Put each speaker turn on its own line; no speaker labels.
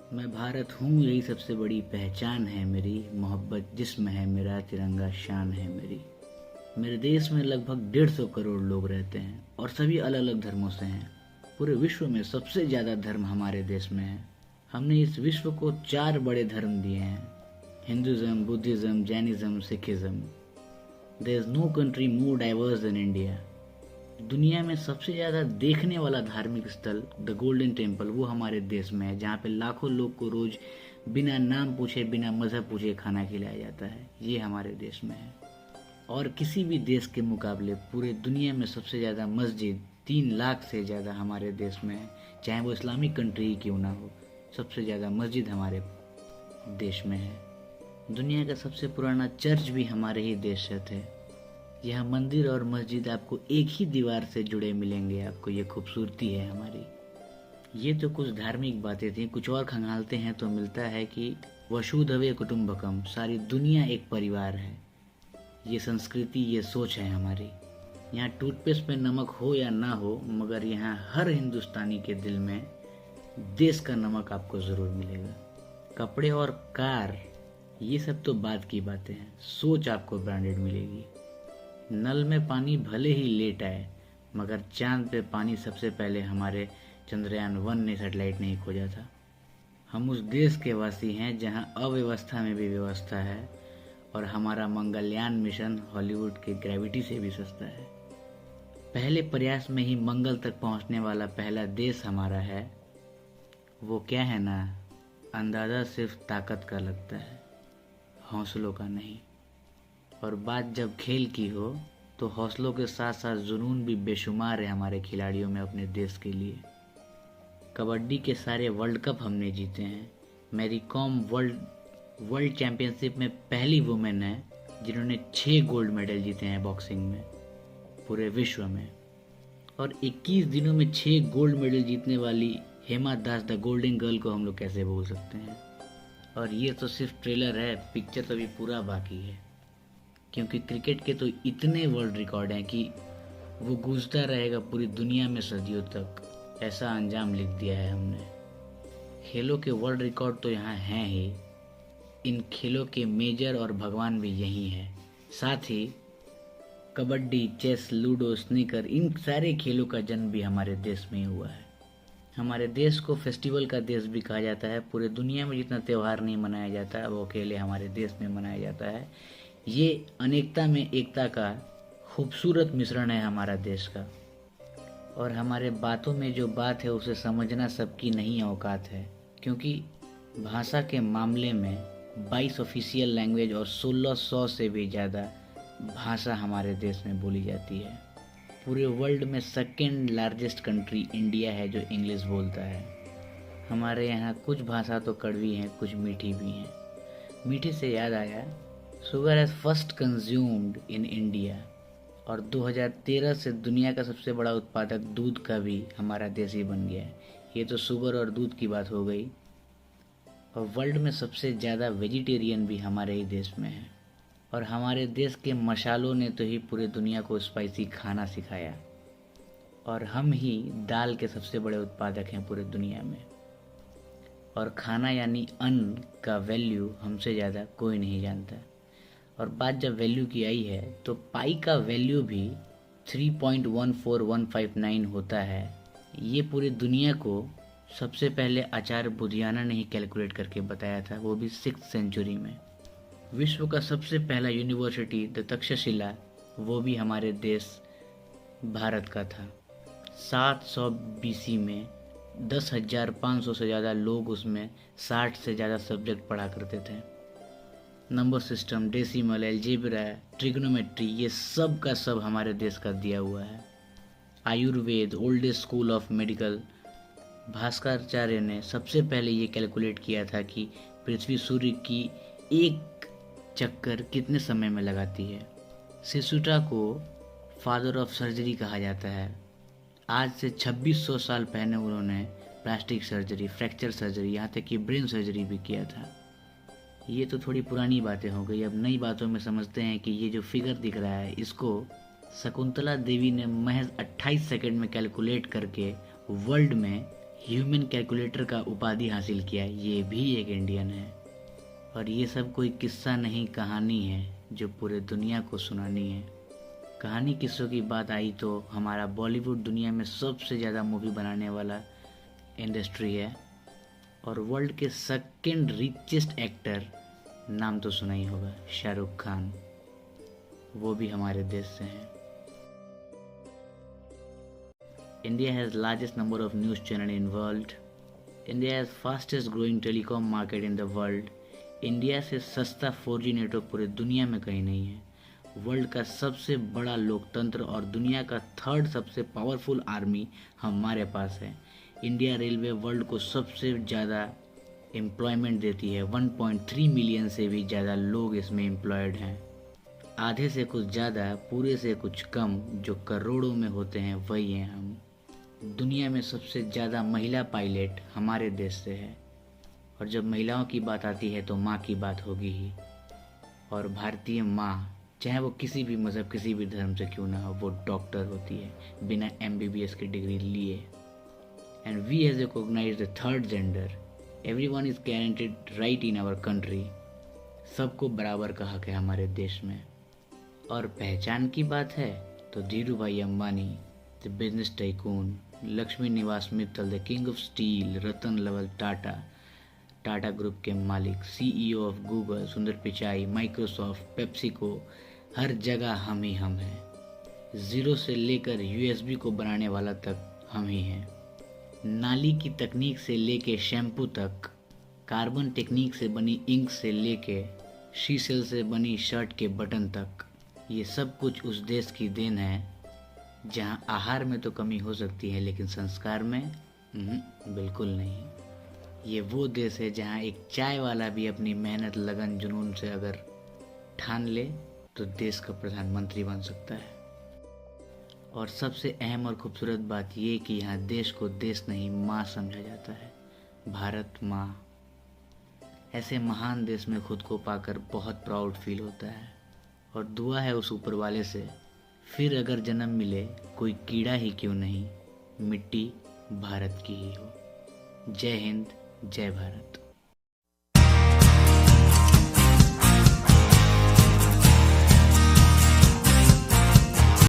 मैं भारत हूँ, यही सबसे बड़ी पहचान है मेरी। मोहब्बत जिस्म है मेरा, तिरंगा शान है मेरी। मेरे देश में लगभग 150 करोड़ लोग रहते हैं और सभी अलग अलग धर्मों से हैं। पूरे विश्व में सबसे ज़्यादा धर्म हमारे देश में है। हमने इस विश्व को 4 बड़े धर्म दिए हैं: Hinduism, Buddhism, Jainism, Sikhism. There is no country more diverse than India. दुनिया में सबसे ज़्यादा देखने वाला धार्मिक स्थल द गोल्डन टेम्पल वो हमारे देश में है, जहाँ पे लाखों लोग को रोज़ बिना नाम पूछे, बिना मज़हब पूछे खाना खिलाया जाता है। ये हमारे देश में है। और किसी भी देश के मुकाबले पूरे दुनिया में सबसे ज़्यादा मस्जिद, 3 लाख से ज़्यादा हमारे देश में है। चाहे वो इस्लामिक कंट्री ही क्यों ना हो, सबसे ज़्यादा मस्जिद हमारे देश में है। दुनिया का सबसे पुराना चर्च भी हमारे ही देश से थे। यह मंदिर और मस्जिद आपको एक ही दीवार से जुड़े मिलेंगे। आपको ये खूबसूरती है हमारी। ये तो कुछ धार्मिक बातें थी। कुछ और खंगालते हैं तो मिलता है कि वसुधैव कुटुंबकम, सारी दुनिया एक परिवार है। ये संस्कृति, ये सोच है हमारी। यहाँ टूथपेस्ट में नमक हो या ना हो, मगर यहाँ हर हिंदुस्तानी के दिल में देश का नमक आपको ज़रूर मिलेगा। कपड़े और कार, ये सब तो बात की बातें हैं। सोच आपको ब्रांडेड मिलेगी। नल में पानी भले ही लेट आए, मगर चांद पे पानी सबसे पहले हमारे चंद्रयान-1 ने सैटेलाइट नहीं खोजा था। हम उस देश के वासी हैं जहां अव्यवस्था में भी व्यवस्था है, और हमारा मंगलयान मिशन हॉलीवुड के ग्रेविटी से भी सस्ता है। पहले प्रयास में ही मंगल तक पहुंचने वाला पहला देश हमारा है। वो क्या है ना, अंदाज़ा सिर्फ ताकत का लगता है, हौसलों का नहीं। और बात जब खेल की हो तो हौसलों के साथ साथ जुनून भी बेशुमार है हमारे खिलाड़ियों में अपने देश के लिए। कबड्डी के सारे वर्ल्ड कप हमने जीते हैं। मैरी कॉम वर्ल्ड चैंपियनशिप में पहली वुमेन है जिन्होंने 6 गोल्ड मेडल जीते हैं बॉक्सिंग में पूरे विश्व में। और 21 दिनों में 6 गोल्ड मेडल जीतने वाली हेमा दास द गोल्डन गर्ल को हम लोग कैसे भूल सकते हैं। और ये तो सिर्फ ट्रेलर है, पिक्चर तो अभी पूरा बाकी है। क्योंकि क्रिकेट के तो इतने वर्ल्ड रिकॉर्ड हैं कि वो गूंजता रहेगा पूरी दुनिया में सदियों तक। ऐसा अंजाम लिख दिया है हमने। खेलों के वर्ल्ड रिकॉर्ड तो यहाँ हैं ही, इन खेलों के मेजर और भगवान भी यही हैं। साथ ही कबड्डी, चेस, लूडो, स्नीकर, इन सारे खेलों का जन्म भी हमारे देश में ही हुआ है। हमारे देश को फेस्टिवल का देश भी कहा जाता है। पूरे दुनिया में जितना त्यौहार नहीं मनाया जाता वो अकेले हमारे देश में मनाया जाता है। ये अनेकता में एकता का खूबसूरत मिश्रण है हमारा देश का। और हमारे बातों में जो बात है उसे समझना सबकी नहीं औकात है। क्योंकि भाषा के मामले में 22 ऑफिशियल लैंग्वेज और 1600 से भी ज़्यादा भाषा हमारे देश में बोली जाती है। पूरे वर्ल्ड में सेकेंड लार्जेस्ट कंट्री इंडिया है जो इंग्लिश बोलता है। हमारे यहाँ कुछ भाषा तो कड़वी हैं, कुछ मीठी भी हैं। मीठी से याद आया, sugar has first consumed in India. और 2013 से दुनिया का सबसे बड़ा उत्पादक दूध का भी हमारा देश ही बन गया है। ये तो शुगर और दूध की बात हो गई। और वर्ल्ड में सबसे ज़्यादा वेजिटेरियन भी हमारे ही देश में है। और हमारे देश के मसालों ने तो ही पूरी दुनिया को स्पाइसी खाना सिखाया। और हम ही दाल के सबसे बड़े उत्पादक हैं पूरे दुनिया में। और खाना यानी अन्न का वैल्यू हमसे ज़्यादा कोई नहीं जानता। और बात जब वैल्यू की आई है तो पाई का वैल्यू भी 3.14159 होता है। ये पूरी दुनिया को सबसे पहले आचार्य बुधियाना ने ही कैलकुलेट करके बताया था, वो भी 6th सेंचुरी में। विश्व का सबसे पहला यूनिवर्सिटी द तक्षशिला, वो भी हमारे देश भारत का था। 700 BC में 10,500 से ज़्यादा लोग उसमें 60 से ज़्यादा सब्जेक्ट पढ़ा करते थे। Number system, decimal, algebra, trigonometry, ये सब का सब हमारे देश का दिया हुआ है। Ayurveda, oldest school of medical, Bhaskaracharya ने सबसे पहले ये कैलकुलेट किया था कि पृथ्वी सूर्य की एक चक्कर कितने समय में लगाती है। सेसुटा को फादर ऑफ सर्जरी कहा जाता है। आज से 2600 साल पहले उन्होंने प्लास्टिक सर्जरी, फ्रैक्चर सर्जरी, यहाँ तक कि ब्रेन सर्जरी भी किया था। ये तो थोड़ी पुरानी बातें हो गई। अब नई बातों में समझते हैं कि ये जो फिगर दिख रहा है इसको शकुंतला देवी ने महज 28 सेकंड में कैलकुलेट करके वर्ल्ड में ह्यूमन कैलकुलेटर का उपाधि हासिल किया, ये भी एक इंडियन है। और ये सब कोई किस्सा नहीं, कहानी है जो पूरे दुनिया को सुनानी है। कहानी किस्सों की बात आई तो हमारा बॉलीवुड दुनिया में सबसे ज़्यादा मूवी बनाने वाला इंडस्ट्री है, और वर्ल्ड के सेकंड रिचेस्ट एक्टर, नाम तो सुना ही होगा, शाहरुख खान, वो भी हमारे देश से हैं। India has largest number of news channel in world. India has fastest growing telecom market in the world. India से सस्ता 4G नेटवर्क पूरे दुनिया में कहीं नहीं है। वर्ल्ड का सबसे बड़ा लोकतंत्र और दुनिया का थर्ड सबसे पावरफुल आर्मी हमारे पास है। इंडिया रेलवे वर्ल्ड को सबसे ज़्यादा एम्प्लॉयमेंट देती है, 1.3 मिलियन से भी ज़्यादा लोग इसमें एम्प्लॉयड हैं। आधे से कुछ ज़्यादा, पूरे से कुछ कम, जो करोड़ों में होते हैं वही हैं हम। दुनिया में सबसे ज़्यादा महिला पायलट हमारे देश से है, और जब महिलाओं की बात आती है तो माँ की बात होगी ही। और भारतीय माँ, चाहे वो किसी भी मज़हब, किसी भी धर्म से क्यों ना हो, वो डॉक्टर होती है बिना MBBS की डिग्री लिए। And we has recognised the third gender. Everyone is guaranteed right in our country. सबको बराबर का हक है हमारे देश में। और पहचान की बात है तो Dhiru bhai Ambani, the business tycoon, Lakshmi Niwas Mittal, the king of steel, Ratan Lal Tata, Tata group के मालिक, CEO ऑफ गूगल, सुंदर पिचाई, माइक्रोसॉफ्ट, पेप्सिको, हर जगह हम ही हम हैं। ज़ीरो से लेकर USB को बनाने वाला तक हम ही हैं। नाली की तकनीक से लेके शैम्पू तक, कार्बन टेक्निक से बनी इंक से लेके शीशल से बनी शर्ट के बटन तक, ये सब कुछ उस देश की देन है जहाँ आहार में तो कमी हो सकती है लेकिन संस्कार में बिल्कुल नहीं। ये वो देश है जहाँ एक चाय वाला भी अपनी मेहनत, लगन, जुनून से अगर ठान ले तो देश का प्रधानमंत्री बन सकता है। और सबसे अहम और खूबसूरत बात ये कि यहाँ देश को देश नहीं, माँ समझा जाता है। भारत माँ। ऐसे महान देश में खुद को पाकर बहुत प्राउड फील होता है। और दुआ है उस ऊपर वाले से, फिर अगर जन्म मिले कोई कीड़ा ही क्यों नहीं, मिट्टी भारत की ही हो। जय हिंद, जय भारत।